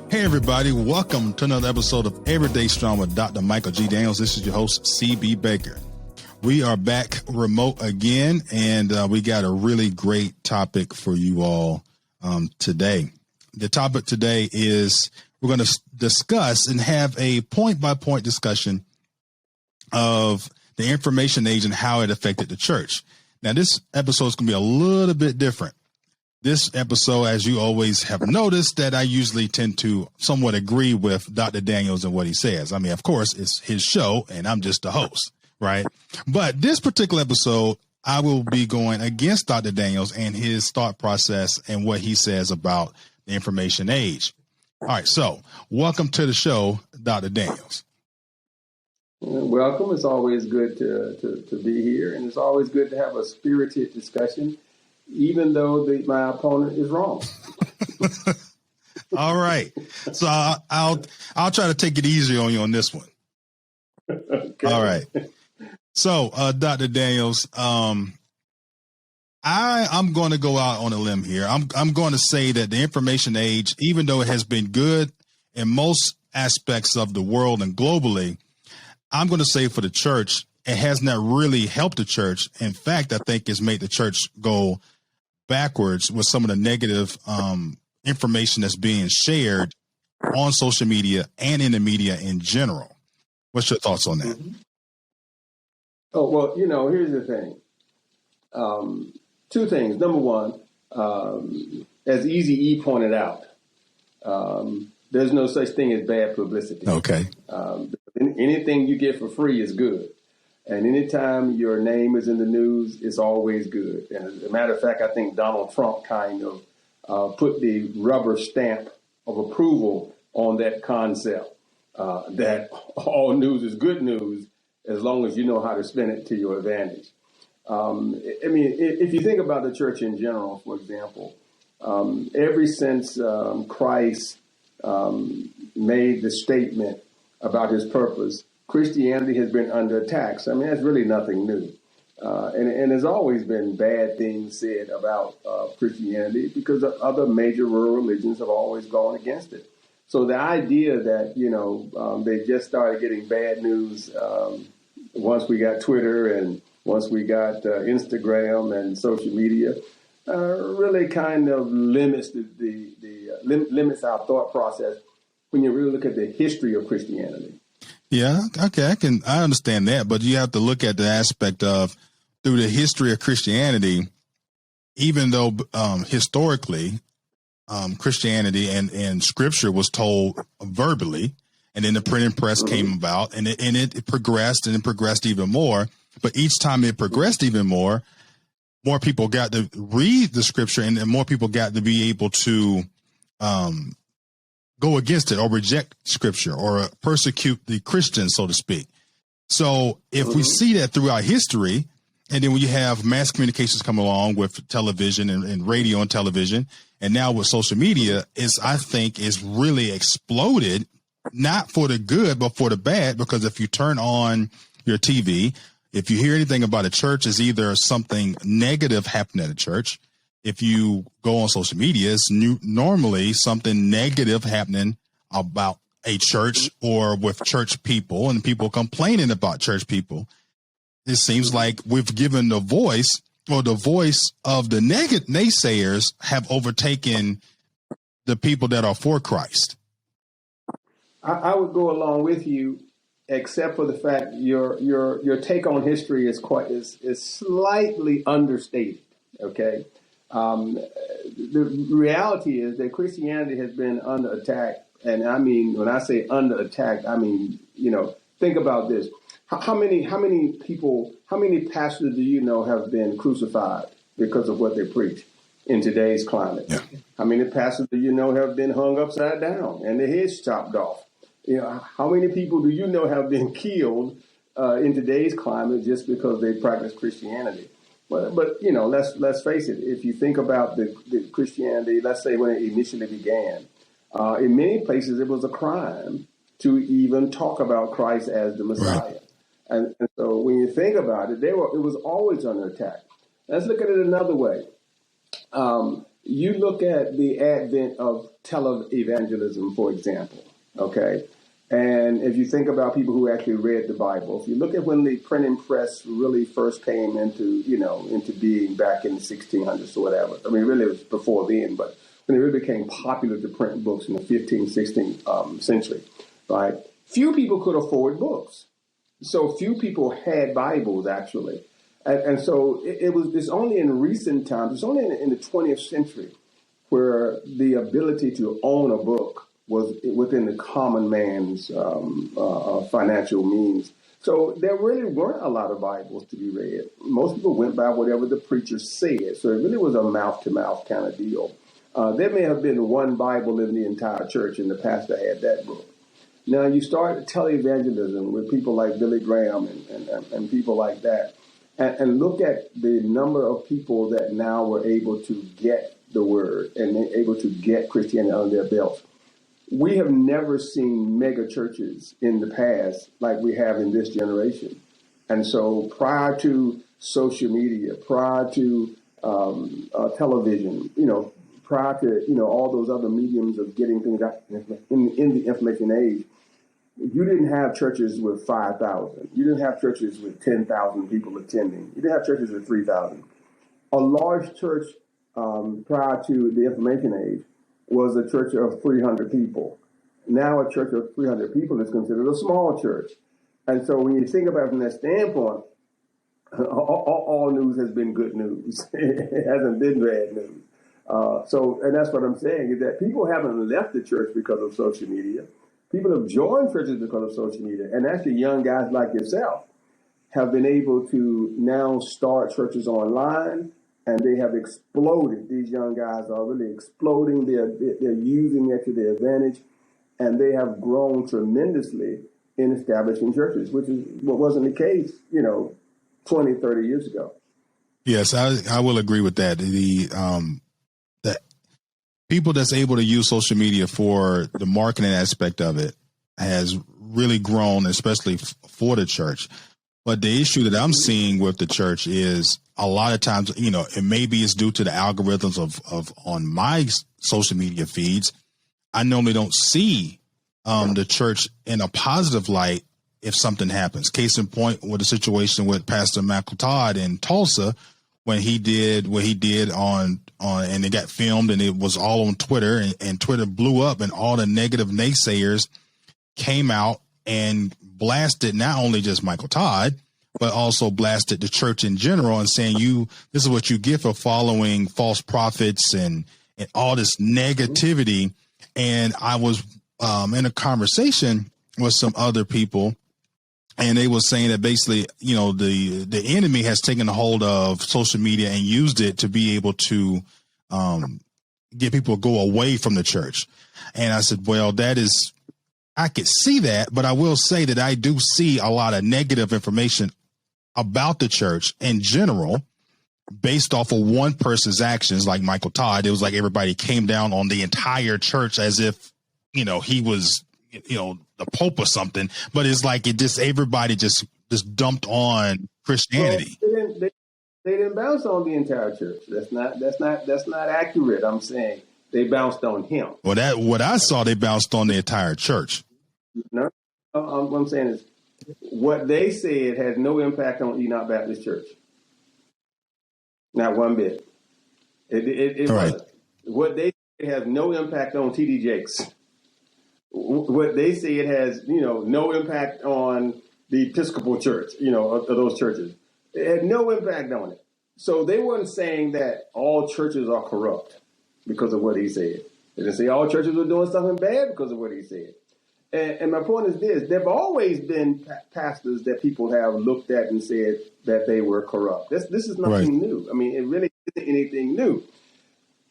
Hey, everybody. Welcome to another episode of Everyday Strong with Dr. Michael G. Daniels. This is your host, CB Baker. We are back remote again, and we got a really great topic for you all today. The topic today is we're going to discuss and have a point-by-point discussion of the information age and how it affected the church. Now, this episode is going to be a little bit different. This episode, as you always have noticed, that I usually tend to somewhat agree with Dr. Daniels and what he says. I mean, of course, it's his show and I'm just the host, right? But this particular episode, I will be going against Dr. Daniels and his thought process and what he says about the information age. All right, so welcome to the show, Dr. Daniels. Welcome. It's always good to be here, and it's always good to have a spirited discussion, even though my opponent is wrong. All right. So I'll try to take it easy on you on this one. Okay. All right. So, Dr. Daniels, I'm going to go out on a limb here. I'm going to say that the information age, even though it has been good in most aspects of the world and globally, I'm going to say for the church, it has not really helped the church. In fact, I think it's made the church go backwards with some of the negative information that's being shared on social media and in the media in general. What's your thoughts on that? Mm-hmm. Oh, well, here's the thing. Two things. Number one, as Easy E pointed out, there's no such thing as bad publicity. Okay. Anything you get for free is good. And anytime your name is in the news, it's always good. And as a matter of fact, I think Donald Trump kind of put the rubber stamp of approval on that concept, that all news is good news as long as you know how to spin it to your advantage. If you think about the church in general, for example, ever since Christ made the statement about his purpose, Christianity has been under attacks. I mean, that's really nothing new. And there's always been bad things said about Christianity because other major world religions have always gone against it. So the idea that, they just started getting bad news once we got Twitter and once we got Instagram and social media really kind of limits limits our thought process when you really look at the history of Christianity. Yeah, okay, I understand that, but you have to look at the aspect of through the history of Christianity, even though historically Christianity and Scripture was told verbally, and then the printing press came about, and it progressed and it progressed even more. But each time it progressed even more people got to read the Scripture, and more people got to be able to go against it or reject Scripture or persecute the Christians, so to speak. So if we see that throughout history, and then when you have mass communications come along with television and radio and television, and now with social media, I think is really exploded, not for the good, but for the bad, because if you turn on your TV, if you hear anything about a church, it's either something negative happening at a church. If you go on social media, it's normally something negative happening about a church or with church people and people complaining about church people. It seems like we've given the voice of the negative naysayers have overtaken the people that are for Christ. I would go along with you, except for the fact your take on history is slightly understated. Okay. The reality is that Christianity has been under attack. And I mean, when I say under attack, I mean, think about this. How many pastors do you know have been crucified because of what they preach in today's climate? Yeah. How many pastors do you know have been hung upside down and their heads chopped off? How many people do you know have been killed in today's climate just because they practice Christianity? But let's face it. If you think about the Christianity, let's say when it initially began, in many places it was a crime to even talk about Christ as the Messiah. Right. And so when you think about it, it was always under attack. Let's look at it another way. You look at the advent of televangelism, for example, okay? And if you think about people who actually read the Bible, if you look at when the printing press really first came into being back in the 1600s or whatever, I mean, really it was before then, but when it really became popular to print books in the 15th, 16th century, right? Few people could afford books. So few people had Bibles, actually. And so it's only in recent times, it's only in the 20th century where the ability to own a book was within the common man's financial means. So there really weren't a lot of Bibles to be read. Most people went by whatever the preacher said. So it really was a mouth-to-mouth kind of deal. There may have been one Bible in the entire church, and the pastor had that book. Now you start televangelism with people like Billy Graham and people like that, and look at the number of people that now were able to get the word and able to get Christianity under their belts. We have never seen mega churches in the past like we have in this generation. And so prior to social media, prior to television, prior to, all those other mediums of getting things out in the information age, you didn't have churches with 5,000. You didn't have churches with 10,000 people attending. You didn't have churches with 3,000. A large church prior to the information age was a church of 300 people. Now a church of 300 people is considered a small church. And so when you think about it from that standpoint, all news has been good news. It hasn't been bad news. And that's what I'm saying, is that people haven't left the church because of social media. People have joined churches because of social media. And actually young guys like yourself have been able to now start churches online, and they have exploded. These young guys are really exploding. They're using it to their advantage, and they have grown tremendously in establishing churches, which is what wasn't the case, 20, 30 years ago. Yes, I will agree with that. The people that's able to use social media for the marketing aspect of it has really grown, especially for the church. But the issue that I'm seeing with the church is a lot of times, it maybe it's due to the algorithms of on my social media feeds. I normally don't see the church in a positive light if something happens. Case in point with the situation with Pastor Michael Todd in Tulsa, when he did what he did on and it got filmed and it was all on Twitter, and Twitter blew up, and all the negative naysayers came out and blasted not only just Michael Todd, but also blasted the church in general and saying, this is what you get for following false prophets and all this negativity. And I was in a conversation with some other people, and they were saying that basically, the enemy has taken a hold of social media and used it to be able to get people to go away from the church. And I said, well, I could see that, but I will say that I do see a lot of negative information about the church in general based off of one person's actions, like Michael Todd. It was like everybody came down on the entire church as if, he was, the Pope or something. But it's like everybody just dumped on Christianity. Well, they didn't bounce on the entire church. That's not accurate. I'm saying they bounced on him. Well, what I saw, they bounced on the entire church. No, what I'm saying is what they said has no impact on Enoch Baptist Church. Not one bit. It right. wasn't. What they said has no impact on T.D. Jakes. What they say it has, no impact on the Episcopal Church, of those churches. It had no impact on it. So they weren't saying that all churches are corrupt because of what he said. They didn't say all churches were doing something bad because of what he said. And my point is this: there have always been pastors that people have looked at and said that they were corrupt. This is nothing new. I mean, it really isn't anything new.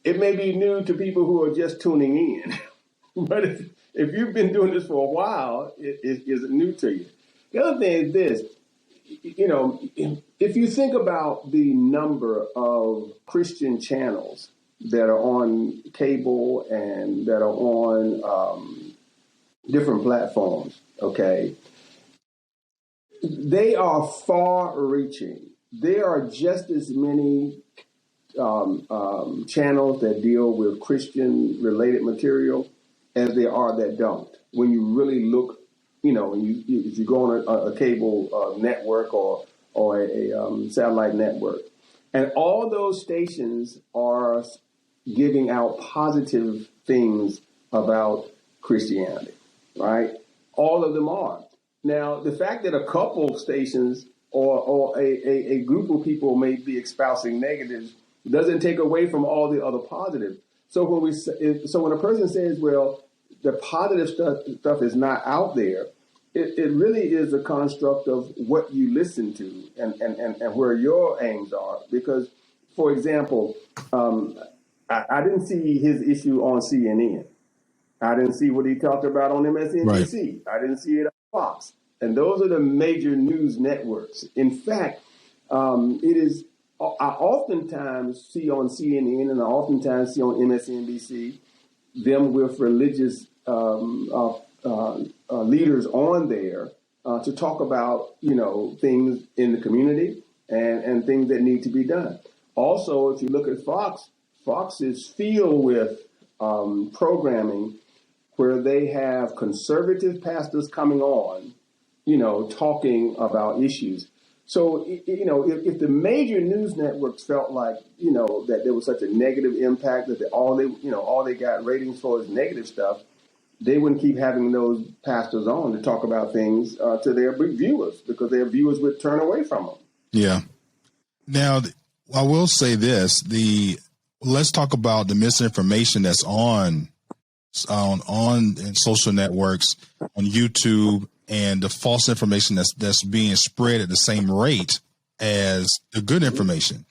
It may be new to people who are just tuning in, but if you've been doing this for a while, it isn't new to you. The other thing is this: if you think about the number of Christian channels that are on cable and that are on different platforms, okay, they are far-reaching. There are just as many channels that deal with Christian related material as there are that don't. When you really look, if you go on a cable network or a satellite network, and all those stations are giving out positive things about Christianity, right? All of them are. Now, the fact that a couple of stations or a group of people may be espousing negatives doesn't take away from all the other positives. So when a person says, well, the positive stuff is not out there, it really is a construct of what you listen to and where your aims are. Because, for example, I didn't see his issue on CNN. I didn't see what he talked about on MSNBC. Right. I didn't see it on Fox. And those are the major news networks. In fact, it is. I oftentimes see on CNN and I oftentimes see on MSNBC them with religious leaders on there to talk about, things in the community and things that need to be done. Also, if you look at Fox, Fox is filled with programming where they have conservative pastors coming on, talking about issues. So, if the major news networks felt like, that there was such a negative impact that all they got ratings for is negative stuff, they wouldn't keep having those pastors on to talk about things to their viewers because their viewers would turn away from them. Yeah. Now, I will say this, let's talk about the misinformation that's on in social networks, on YouTube, and the false information that's being spread at the same rate as the good information.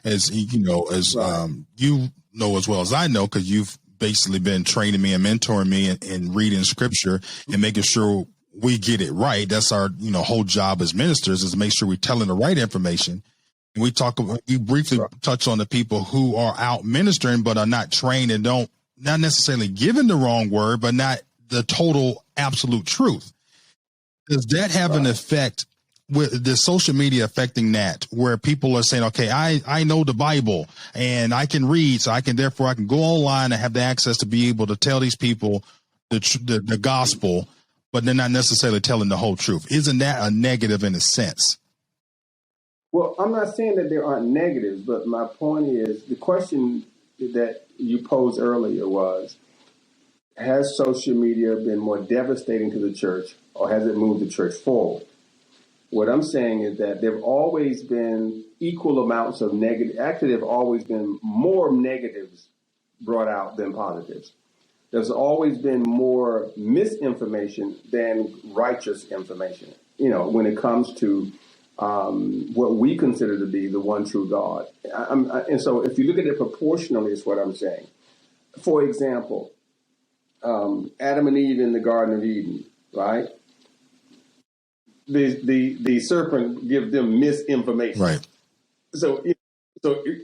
As you know, as you know as well as I know, because you've basically been training me and mentoring me in reading scripture and making sure we get it right. That's our whole job as ministers, is to make sure we're telling the right information. And we briefly touch on the people who are out ministering but are not trained and not necessarily given the wrong word, but not the total absolute truth. Does that have an effect with the social media affecting that, where people are saying, okay, I know the Bible and I can read, so I can go online and have the access to be able to tell these people the gospel, but they're not necessarily telling the whole truth? Isn't that a negative in a sense? Well, I'm not saying that there aren't negatives, but my point is the question that you posed earlier was, has social media been more devastating to the church, or has it moved the church forward? What I'm saying is that there have always been equal amounts of negative. Actually, there have always been more negatives brought out than positives. There's always been more misinformation than righteous information, when it comes to what we consider to be the one true God. And so if you look at it proportionally, is what I'm saying. For example, Adam and Eve in the Garden of Eden, right? The serpent gives them misinformation. Right. So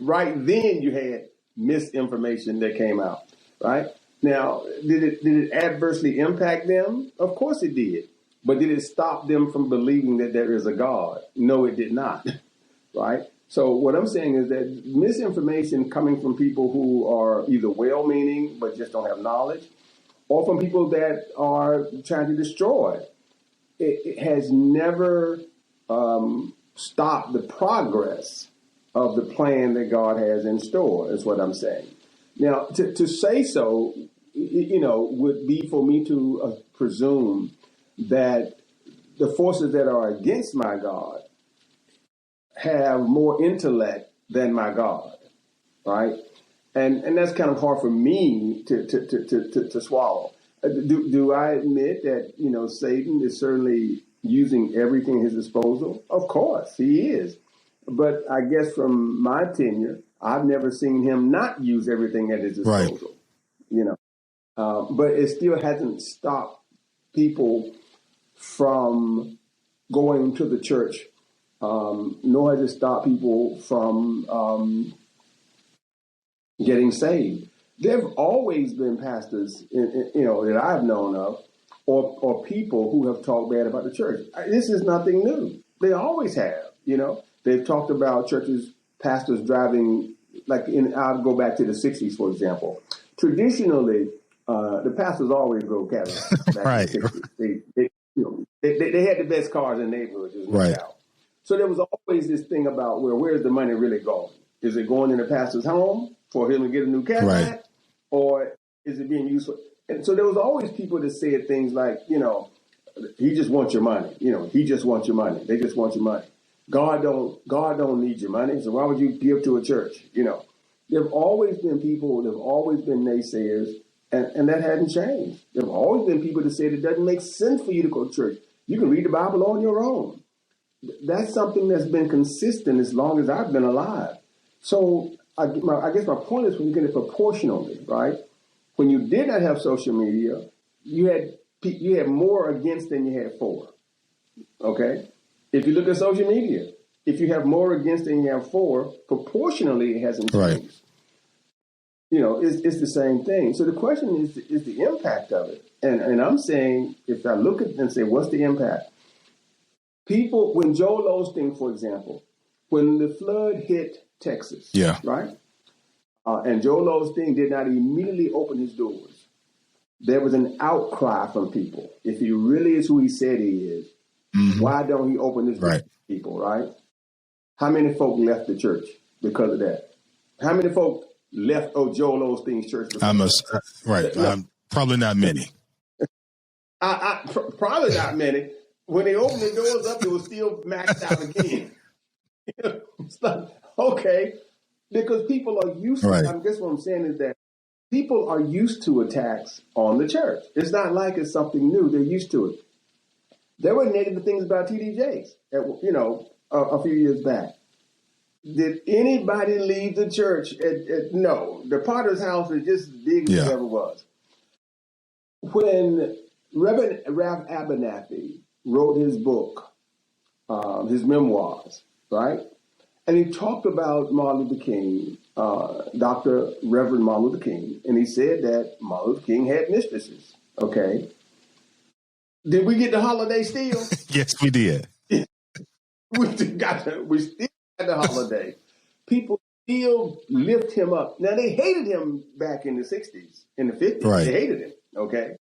right then you had misinformation that came out, right? Now, did it adversely impact them? Of course it did. But did it stop them from believing that there is a God? No, it did not, right? So what I'm saying is that misinformation coming from people who are either well-meaning but just don't have knowledge, or from people that are trying to destroy, it has never stopped the progress of the plan that God has in store, is what I'm saying. Now, to say so, would be for me to presume that the forces that are against my God have more intellect than my God, right? And that's kind of hard for me to swallow. Do I admit that, Satan is certainly using everything at his disposal? Of course, he is. But I guess from my tenure, I've never seen him not use everything at his disposal, but it still hasn't stopped people from going to the church, nor has it stopped people from getting saved. There have always been pastors, that I've known of, or people who have talked bad about the church. This is nothing new. They always have. They've talked about pastors driving I'll go back to the 60s, for example. Traditionally, the pastors always drove Cadillacs back Right. in the 60s. They had the best cars in the neighborhood, there's no Right. doubt. So there was always this thing about, well, where's the money really going? Is it going in the pastor's home for him to get a new Cadillac? Right. Or is it being used for... And so there was always people that said things like, he just wants your money. He just wants your money. They just want your money. God don't need your money. So why would you give to a church? There have always been people, there have always been naysayers, and that hadn't changed. There have always been people that said it doesn't make sense for you to go to church. You can read the Bible on your own. That's something that's been consistent as long as I've been alive. So I guess my point is when you get it proportionally, right? When you did not have social media, you had more against than you had for. Okay? If you look at social media, if you have more against than you have for, proportionally it hasn't changed. Right. It's the same thing. So the question is the impact of it. And I'm saying, if I look at it and say, what's the impact? People, when Joel Osteen, for example, when the flood hit Texas, Yeah. right? And Joel Osteen did not immediately open his doors. There was an outcry from people. If he really is who he said he is, why don't he open his doors to people, right? How many folk left the church because of that? How many folk left Joel Osteen's church? Probably not many. Probably not many. When they opened the doors up, it was still maxed out again. It's like, okay, because people are used to it. I guess what I'm saying is that people are used to attacks on the church. It's not like it's something new. They're used to it. There were negative things about TD Jakes, a few years back. Did anybody leave the church? No. The Potter's house is just as big as it ever was. When Reverend Ralph Abernathy wrote his book, his memoirs, right? And he talked about Martin Luther King, Dr. Reverend Martin Luther King, and he said that Martin Luther King had mistresses, okay? Did we get the holiday still? Yes, we did. We still got the holiday. People still lift him up. Now, they hated him back in the 60s, in the 50s. Right. They hated him, okay?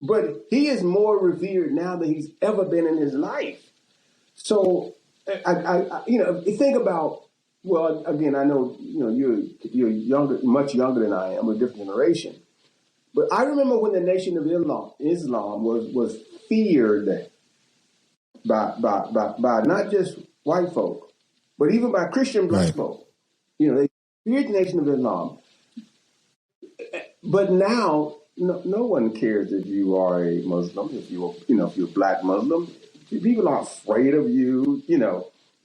But he is more revered now than he's ever been in his life. So, think about, well, again, I know, you're younger, much younger than I am, a different generation. But I remember when the Nation of Islam was feared by not just white folk, but even by Christian black folk. They feared the Nation of Islam. But now, no one cares if you are a Muslim, if you're a black Muslim. People aren't afraid of you.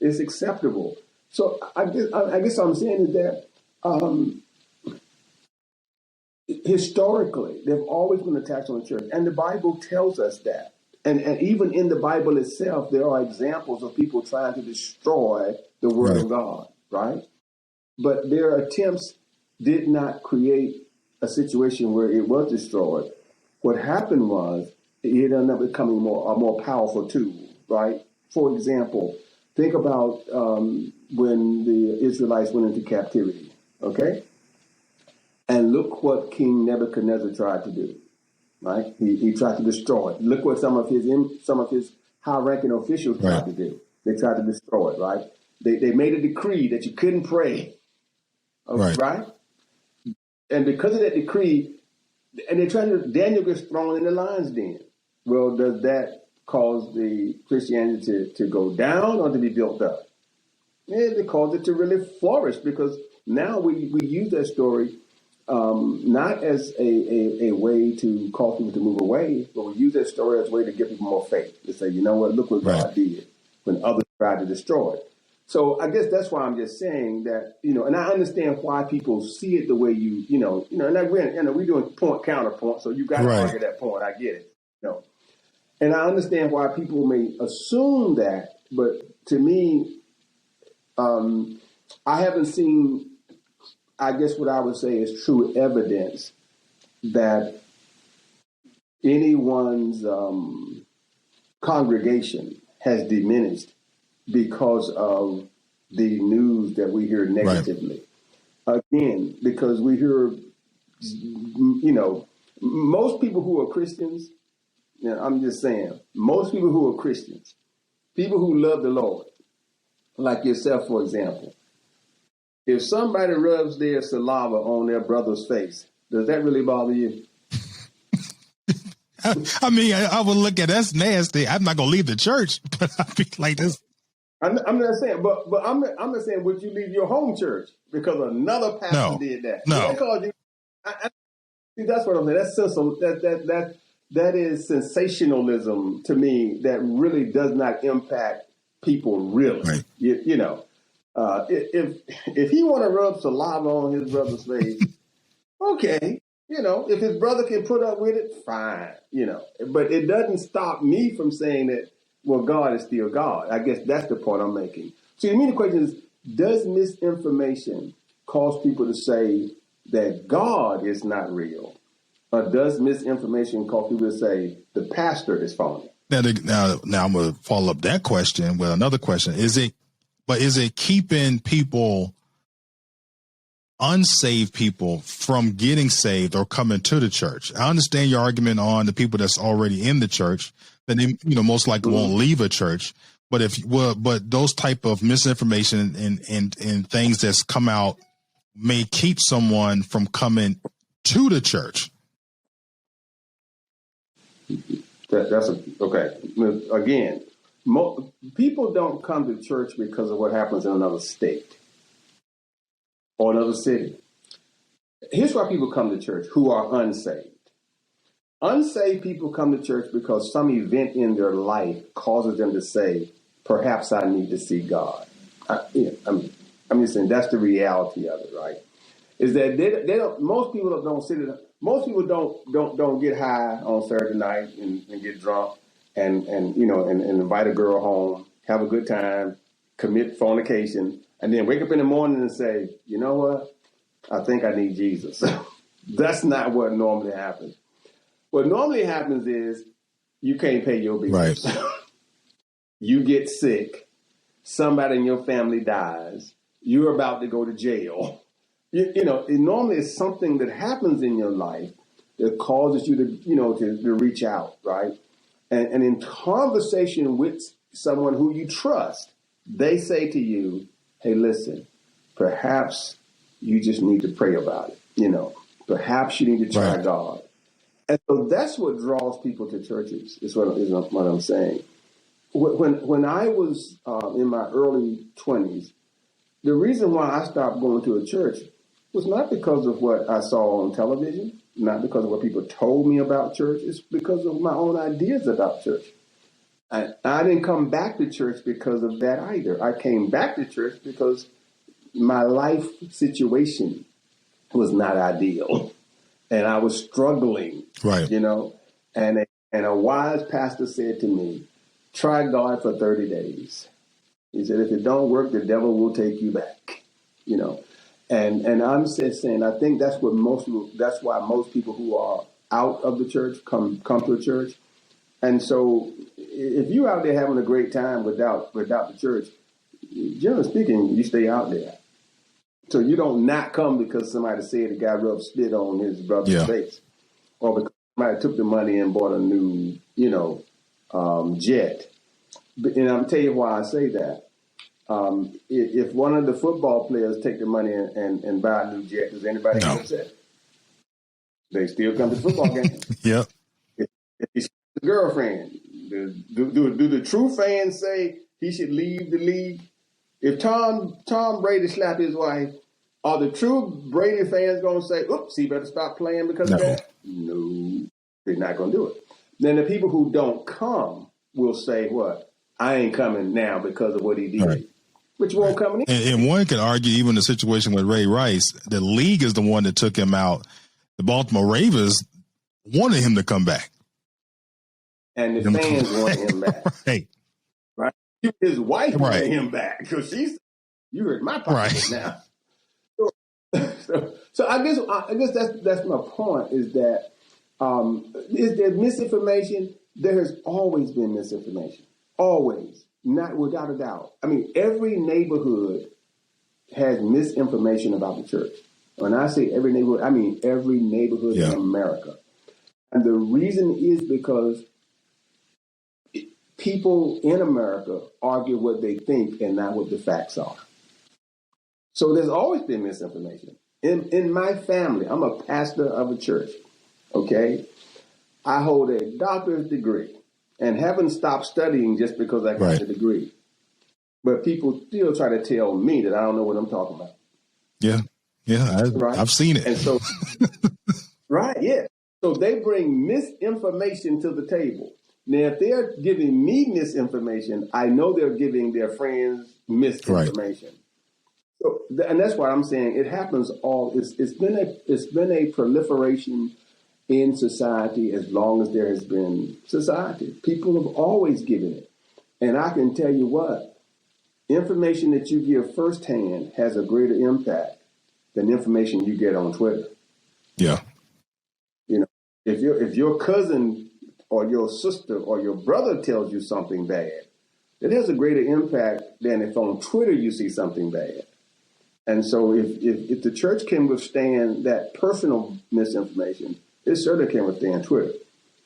It's acceptable. So I guess what I'm saying is that historically, there have always been attacks on the church, and the Bible tells us that. And even in the Bible itself, there are examples of people trying to destroy the Word of God, right? But their attempts did not create a situation where it was destroyed. What happened was it ended up becoming a more powerful tool, right? For example, think about when the Israelites went into captivity, okay? And look what King Nebuchadnezzar tried to do, right? He tried to destroy it. Look what some of his high-ranking officials tried to do. They tried to destroy it, right? They made a decree that you couldn't pray, right? And because of that decree, and Daniel gets thrown in the lion's den. Well, does that cause the Christianity to go down or to be built up? Yeah, it caused it to really flourish, because now we use that story not as a way to cause people to move away, but we use that story as a way to give people more faith. To say, you know what, look what God did when others tried to destroy it. So I guess that's why I'm just saying that, and I understand why people see it the way and we're doing point counterpoint, so you got to argue that point. I get it, and I understand why people may assume that, but to me, I haven't seen, I guess what I would say is true evidence that anyone's congregation has diminished because of the news that we hear negatively. Again, because we hear, most people who are Christians, I'm just saying, most people who are Christians, people who love the Lord, like yourself, for example, if somebody rubs their saliva on their brother's face, does that really bother you? I mean, I would look at that's nasty. I'm not gonna leave the church, but I'd be like this. I'm not saying, but I'm not saying would you leave your home church because another pastor did that? No. See, that's what I'm saying. That is sensationalism to me. That really does not impact people. Really, right. If he want to rub saliva on his brother's face, okay. If his brother can put up with it, fine. But it doesn't stop me from saying that, well, God is still God. I guess that's the point I'm making. So to me, the question is, does misinformation cause people to say that God is not real? Or does misinformation cause people to say the pastor is phony? Now I'm going to follow up that question with another question. Is it keeping people, unsaved people, from getting saved or coming to the church? I understand your argument on the people that's already in the church, that they, most likely won't leave a church. But but those type of misinformation and things that's come out may keep someone from coming to the church. Okay. Again, people don't come to church because of what happens in another state or another city. Here's why people come to church who are unsaved. Unsaved people come to church because some event in their life causes them to say, perhaps I need to see God. I'm just saying that's the reality of it, right? Is that they don't. Most people don't sit. Most people don't get high on Saturday night and get drunk and invite a girl home, have a good time, commit fornication, and then wake up in the morning and say, you know what? I think I need Jesus. That's not what normally happens. What normally happens is you can't pay your bills. Right. You get sick. Somebody in your family dies. You're about to go to jail. It normally is something that happens in your life that causes you to reach out, right? And in conversation with someone who you trust, they say to you, hey, listen, perhaps you just need to pray about it. Perhaps you need to try God. And so that's what draws people to churches, is what I'm saying. When I was in my early 20s, the reason why I stopped going to a church was not because of what I saw on television, not because of what people told me about church. It's because of my own ideas about church. I didn't come back to church because of that either. I came back to church because my life situation was not ideal. And I was struggling, right? And a wise pastor said to me, try God for 30 days. He said, if it don't work, the devil will take you back, And I'm saying, I think that's why most people who are out of the church come to a church. And so if you're out there having a great time without the church, generally speaking, you stay out there. So you don't not come because somebody said the guy rubbed spit on his brother's face, or because somebody took the money and bought a new, jet. And I'll tell you why I say that. If one of the football players take the money and buy a new jet, does anybody get upset? They still come to the football game. Yep. If he's the girlfriend, do the true fans say he should leave the league? If Tom Brady slapped his wife, are the true Brady fans going to say, oops, he better stop playing because of that? No, they're not going to do it. Then the people who don't come will say, what? I ain't coming now because of what he did. Right. Which won't come in. And one could argue even the situation with Ray Rice, the league is the one that took him out. The Baltimore Ravens wanted him to come back. And the fans wanted him back. Right. His wife wanted him back because you hurt my pocket now. So I guess that's my point, is that is there misinformation? There has always been misinformation. Always. Not without a doubt. I mean, every neighborhood has misinformation about the church. When I say every neighborhood, I mean every neighborhood in America. And the reason is because people in America argue what they think and not what the facts are. So there's always been misinformation. In my family, I'm a pastor of a church, okay? I hold a doctor's degree and haven't stopped studying just because I got the degree. But people still try to tell me that I don't know what I'm talking about. Yeah. Yeah. I've seen it. And so, So they bring misinformation to the table. Now, if they're giving me misinformation, I know they're giving their friends misinformation. Right. So, and that's why I'm saying it happens it's been a proliferation in society as long as there has been society. People have always given it. And I can tell you what, information that you give firsthand has a greater impact than information you get on Twitter. Yeah. You know, if your cousin or your sister or your brother tells you something bad, it has a greater impact than if on Twitter you see something bad. And so if the church can withstand that personal misinformation, it certainly can withstand Twitter.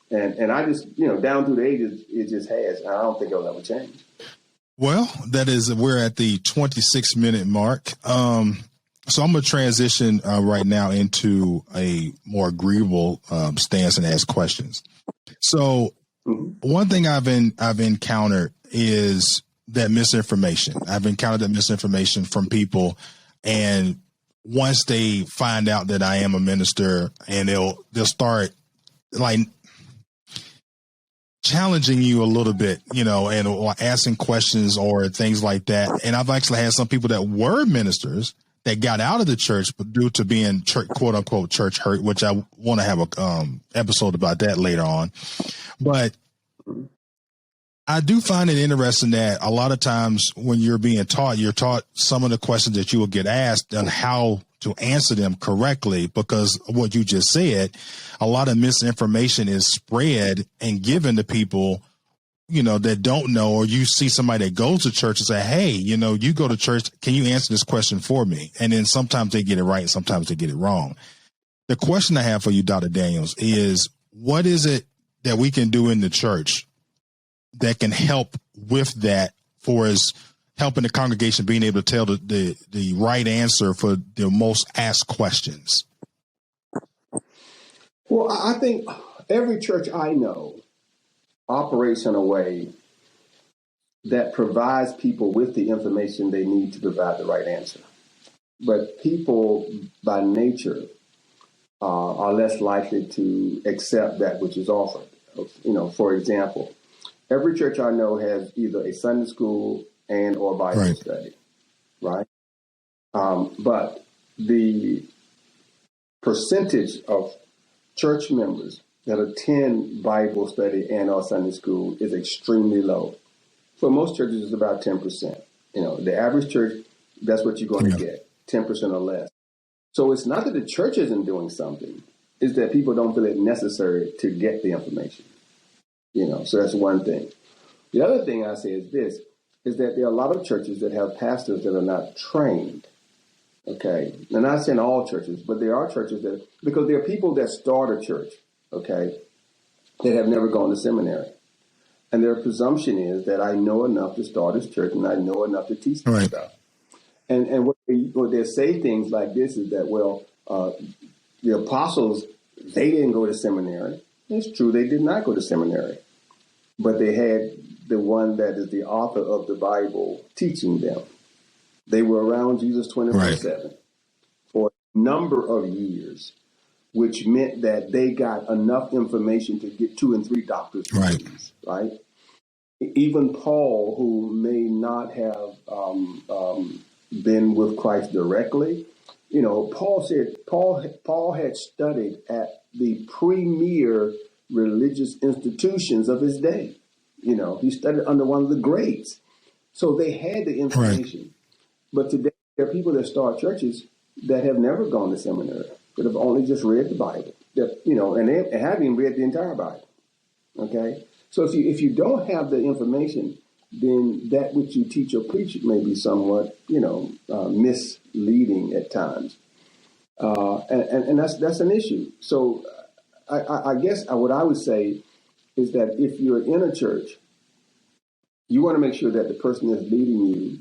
And I just, down through the ages, it just has. I don't think it'll ever change. Well, we're at the 26-minute mark. So I'm going to transition right now into a more agreeable stance and ask questions. So one thing I've encountered is that misinformation. I've encountered that misinformation from people, and once they find out that I am a minister, and they'll start like challenging you a little bit, and or asking questions or things like that. And I've actually had some people that were ministers that got out of the church, but due to being quote unquote church hurt, which I want to have a episode about that later on. But I do find it interesting that a lot of times when you're being taught, you're taught some of the questions that you will get asked and how to answer them correctly, because of what you just said, a lot of misinformation is spread and given to people, that don't know, or you see somebody that goes to church and say, hey, you go to church, can you answer this question for me? And then sometimes they get it right and sometimes they get it wrong. The question I have for you, Dr. Daniels, is what is it that we can do in the church that can help with that, for us helping the congregation being able to tell the right answer for the most asked questions? Well, I think every church I know operates in a way that provides people with the information they need to provide the right answer. But people by nature are less likely to accept that which is offered. For example, every church I know has either a Sunday school and or Bible study, right? But the percentage of church members that attend Bible study and or Sunday school is extremely low. For most churches, it's about 10%. The average church, that's what you're going to get, 10% or less. So it's not that the church isn't doing something, it's that people don't feel it necessary to get the information. So that's one thing. The other thing I say is this, is that there are a lot of churches that have pastors that are not trained. Okay. I'm not saying all churches, but there are churches that, because there are people that start a church, okay, that have never gone to seminary. And their presumption is that I know enough to start this church and I know enough to teach this stuff. And what they say things like this is that, the apostles, they didn't go to seminary. It's true, they did not go to seminary. But they had the one that is the author of the Bible teaching them. They were around Jesus 24/7 for a number of years, which meant that they got enough information to get 2 and 3 doctors' degrees, right? Even Paul, who may not have been with Christ directly, Paul had studied at the premier religious institutions of his day. He studied under one of the greats. So they had the information. Right. But today, there are people that start churches that have never gone to seminary, that have only just read the Bible, and they haven't even read the entire Bible. Okay? So if you don't have the information, then that which you teach or preach may be somewhat, misleading at times. And that's an issue. So I guess what I would say is that if you're in a church, you want to make sure that the person that's leading you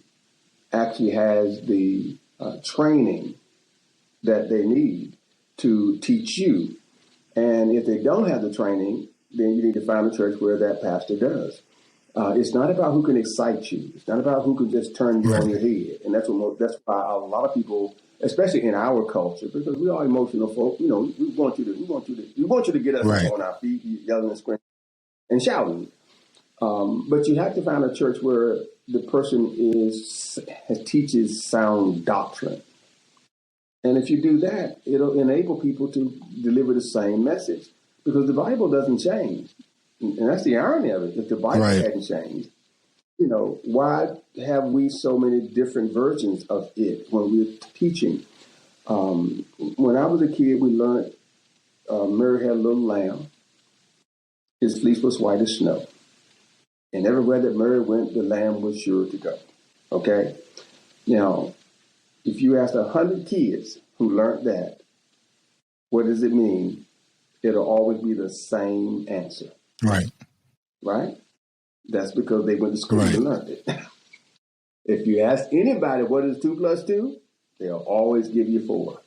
actually has the training that they need to teach you. And if they don't have the training, then you need to find a church where that pastor does. It's not about who can excite you. It's not about who can just turn you on your head. And that's why a lot of people, especially in our culture, because we are emotional folk, we want you to get us on our feet, yelling and screaming and shouting. But you have to find a church where the person teaches sound doctrine. And if you do that, it'll enable people to deliver the same message, because the Bible doesn't change. And that's the irony of it. If the Bible hadn't changed, why have we so many different versions of it when we're teaching? When I was a kid, we learned Mary had a little lamb. His fleece was white as snow. And everywhere that Mary went, the lamb was sure to go. Okay? Now, if you ask 100 kids who learned that, what does it mean? It'll always be the same answer. Right. Right? That's because they went to school and learned it. If you ask anybody what is 2 plus 2, they'll always give you 4.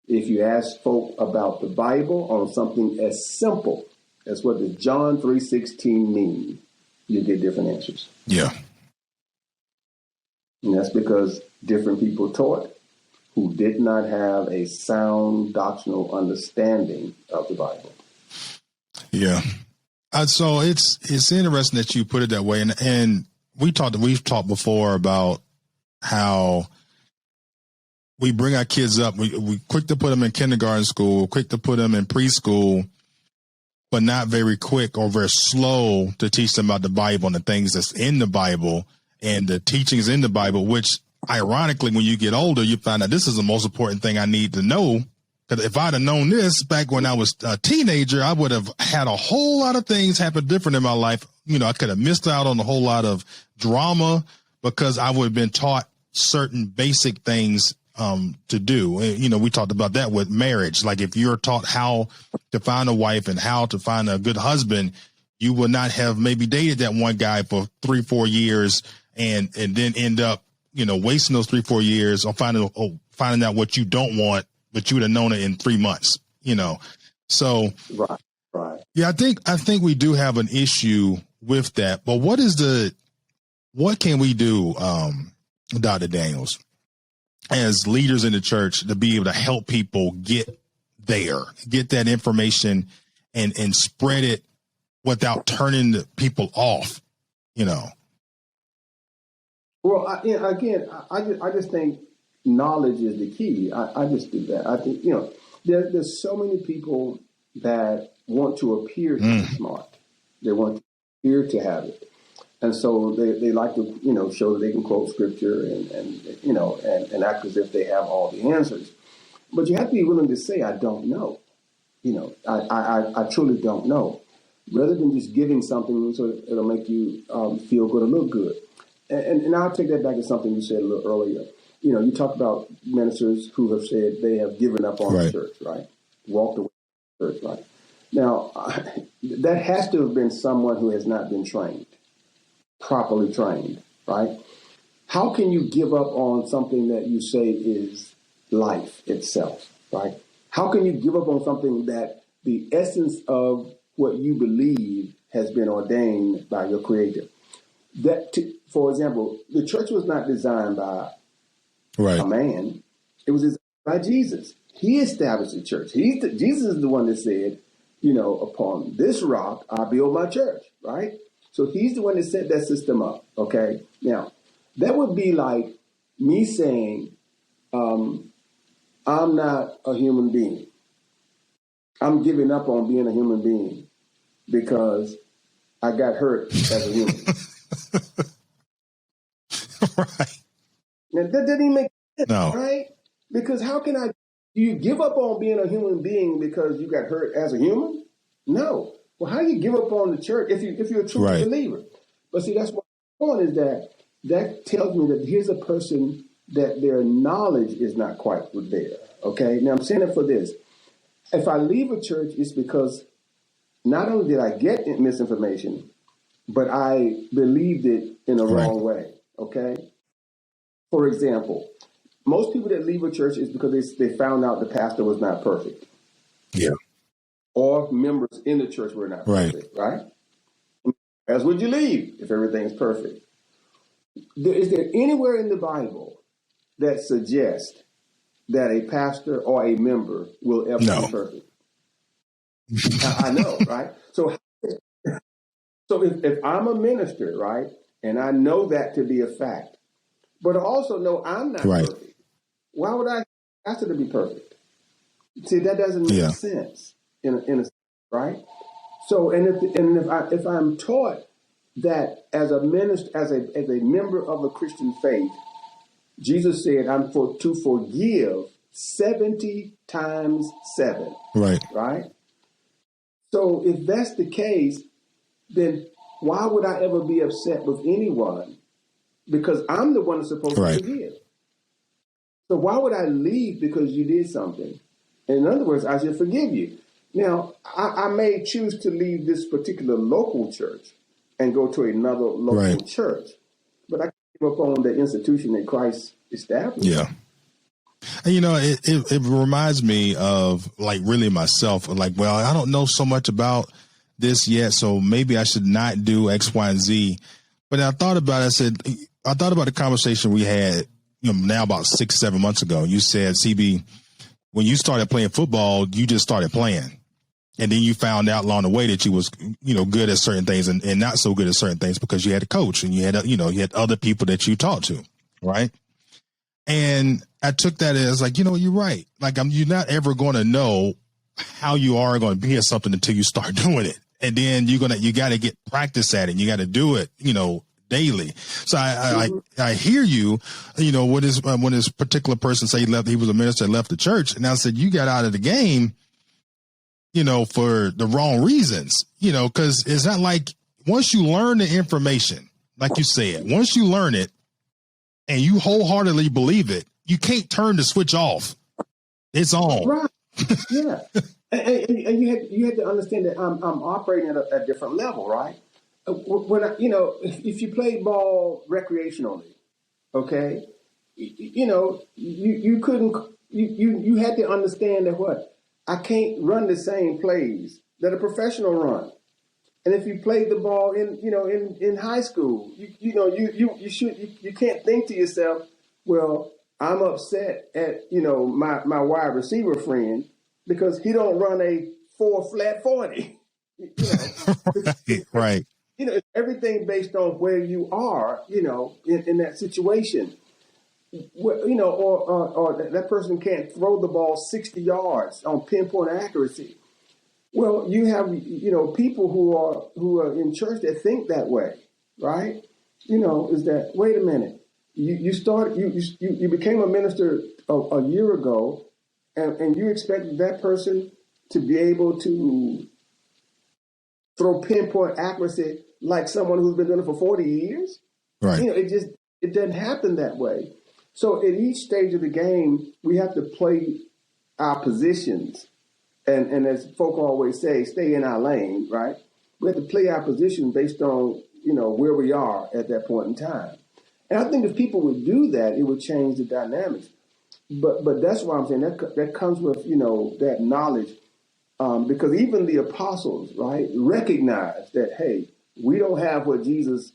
If you ask folk about the Bible on something as simple as what does John 3:16 mean, you get different answers. Yeah. And that's because different people taught who did not have a sound doctrinal understanding of the Bible. Yeah. So it's interesting that you put it that way. And we've talked before about how we bring our kids up. We quick to put them in kindergarten school, quick to put them in preschool, but not very quick or very slow to teach them about the Bible and the things that's in the Bible and the teachings in the Bible, which ironically, when you get older, you find out this is the most important thing I need to know. Because if I'd have known this back when I was a teenager, I would have had a whole lot of things happen different in my life. I could have missed out on a whole lot of drama because I would have been taught certain basic things to do. We talked about that with marriage. Like if you're taught how to find a wife and how to find a good husband, you would not have maybe dated that one guy for 3-4 years and then end up, wasting those 3-4 years on finding out what you don't want, but you would have known it in 3 months, So right. Yeah, I think we do have an issue with that. But what can we do, Dr. Daniels, as leaders in the church to be able to help people get that information and spread it without turning the people off, Well, I just think knowledge is the key. I just do that. I think, there's so many people that want to appear to be smart. They want to appear to have it. And so they like to, show that they can quote scripture and act as if they have all the answers. But you have to be willing to say, I don't know. I truly don't know. Rather than just giving something so it'll make you feel good or look good. And I'll take that back to something you said a little earlier. You talk about ministers who have said they have given up on the church, right? Walked away from the church, right? Now, that has to have been someone who has not been properly trained, right? How can you give up on something that you say is life itself, right? How can you give up on something that the essence of what you believe has been ordained by your Creator? For example, the church was not designed by a man. It was designed by Jesus. He established the church. Jesus is the one that said, upon this rock, I build my church, right? So he's the one that set that system up, okay? Now, that would be like me saying, I'm not a human being. I'm giving up on being a human being because I got hurt as a human. Right. Now, that didn't even make sense, No. Right? Because how can do you give up on being a human being because you got hurt as a human? No. Well, how do you give up on the church if you're a true believer? But see, that's why point is that tells me that here's a person that their knowledge is not quite there. Okay. Now I'm saying it for this. If I leave a church, it's because not only did I get misinformation, but I believed it in a wrong way. Okay. For example, most people that leave a church is because they found out the pastor was not perfect. Yeah. Or members in the church were not perfect, right? As would you leave if everything's perfect? Is there anywhere in the Bible that suggests that a pastor or a member will ever be perfect? I know, right? So if I'm a minister, right, and I know that to be a fact, but I also know I'm not perfect, why would I ask it to be perfect? See, that doesn't make sense in a right? So, if I'm taught that as a minister, as a member of a Christian faith, Jesus said, "I'm to forgive 70 times 7." Right. So, if that's the case, then why would I ever be upset with anyone? Because I'm the one that's supposed to forgive. So why would I leave because you did something? In other words, I should forgive you. Now, I may choose to leave this particular local church and go to another local church, but I can't give up on the institution that Christ established. Yeah. And, it reminds me of like really myself, like, well, I don't know so much about this yet, so maybe I should not do X, Y, and Z. But I thought about it. I thought about the conversation we had, now about 6-7 months ago. You said, CB, when you started playing football, you just started playing. And then you found out along the way that you was, good at certain things and not so good at certain things because you had a coach and you had, you had other people that you talked to. Right. And I took that as like, you're right. Like you're not ever going to know how you are going to be at something until you start doing it. And then you got to get practice at it. And you got to do it, daily. So I hear you, when this particular person say he was a minister and left the church. And I said, you got out of the game, for the wrong reasons, because it's not like once you learn the information, like you said, once you learn it and you wholeheartedly believe it, you can't turn the switch off. It's on. Right. Yeah. and you had to understand that I'm operating at a different level, right? When if you play ball recreationally, okay, you couldn't, you had to understand that I can't run the same plays that a professional run. And if you played the ball in high school, you can't think to yourself, well, I'm upset at my wide receiver friend because he don't run a 4 flat 40. Right. It's everything based on where you are, in that situation. Or that person can't throw the ball 60 yards on pinpoint accuracy. Well, you have, people who are in church that think that way, right? Is that, wait a minute, you became a minister a year ago and you expected that person to be able to throw pinpoint accuracy like someone who's been doing it for 40 years? Right. It doesn't happen that way. So at each stage of the game, we have to play our positions. And as folk always say, stay in our lane, right? We have to play our position based on, where we are at that point in time. And I think if people would do that, it would change the dynamics. But that's why I'm saying that comes with, that knowledge. Because even the apostles, right, recognize that, hey, we don't have what Jesus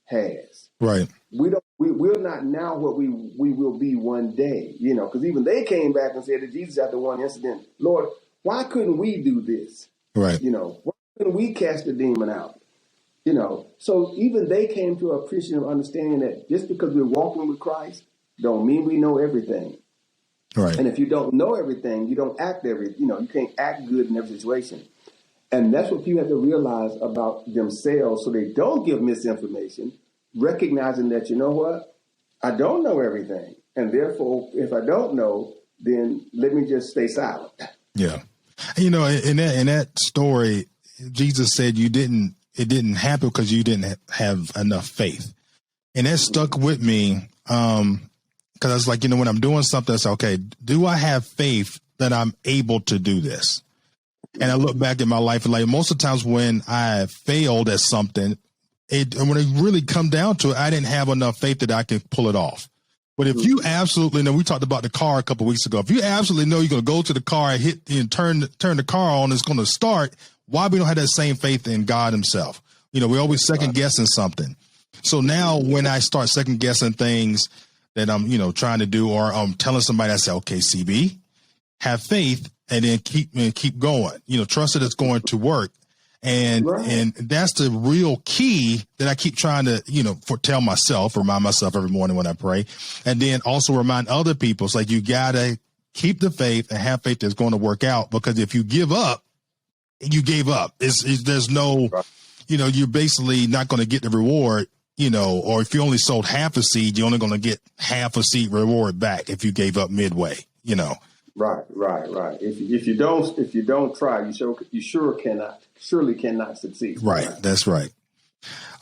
has. Right. We're not now what we will be one day, because even they came back and said to Jesus after one incident, Lord, why couldn't we do this? Right. Why couldn't we cast the demon out? So even they came to a appreciative understanding that just because we're walking with Christ don't mean we know everything. Right. And if you don't know everything, you don't act you can't act good in every situation. And that's what people have to realize about themselves so they don't give misinformation, recognizing that, I don't know everything. And therefore, if I don't know, then let me just stay silent. Yeah. In that story, Jesus said it didn't happen because you didn't have enough faith. And that stuck with me. Cause I was like, when I'm doing something, it's okay. Do I have faith that I'm able to do this? And I look back at my life and like most of the times when I failed at something, when it really come down to it, I didn't have enough faith that I could pull it off. But if you absolutely know, we talked about the car a couple of weeks ago. If you absolutely know you're going to go to the car and hit and turn the car on, it's going to start. Why we don't have that same faith in God himself? We always second guessing something. So now when I start second guessing things that I'm, trying to do, or I'm telling somebody, I say, okay, CB, have faith and then keep going, trust that it's going to work. And that's the real key that I keep trying to, remind myself every morning when I pray. And then also remind other people. It's like, you got to keep the faith and have faith that's going to work out, because if you give up, you gave up. There's no, you're basically not going to get the reward, or if you only sold half a seed, you're only going to get half a seed reward back if you gave up midway, Right. If you don't try, you surely cannot succeed. Right. That's right.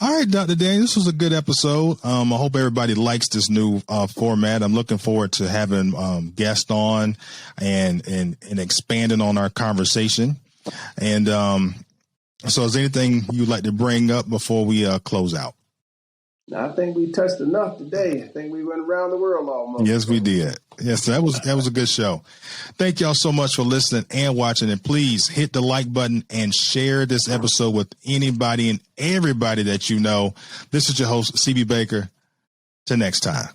All right, Dr. Daniel, this was a good episode. I hope everybody likes this new format. I'm looking forward to having guests on and expanding on our conversation. And so is there anything you'd like to bring up before we close out? I think we touched enough today. I think we went around the world almost. Yes, we did. Yes, that was a good show. Thank y'all so much for listening and watching. And please hit the like button and share this episode with anybody and everybody that you know. This is your host, CB Baker. Till next time.